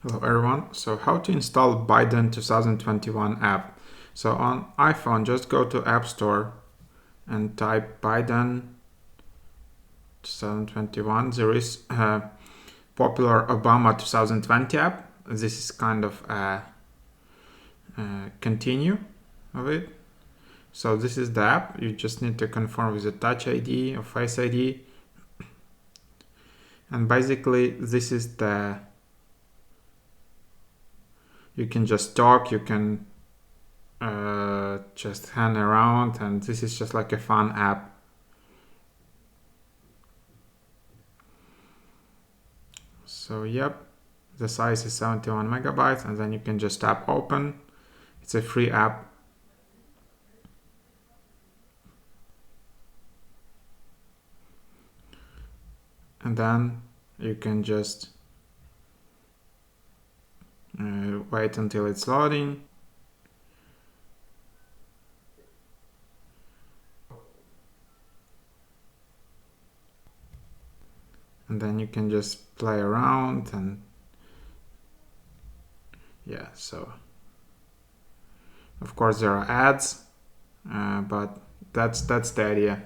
Hello everyone. So how to install Biden 2021 app. So on iPhone, just go to App Store and type Biden 2021. There is a popular Obama 2020 app. This is kind of a continue of it. So this is the app. You just need to confirm with the Touch ID or Face ID. And basically this is you can just talk, you can just hang around, and this is just like a fun app. So yep, the size is 71 megabytes, and then you can just tap open. It's a free app. And then you can just wait until it's loading. And then you can just play around, and yeah, so of course there are ads, but that's the idea.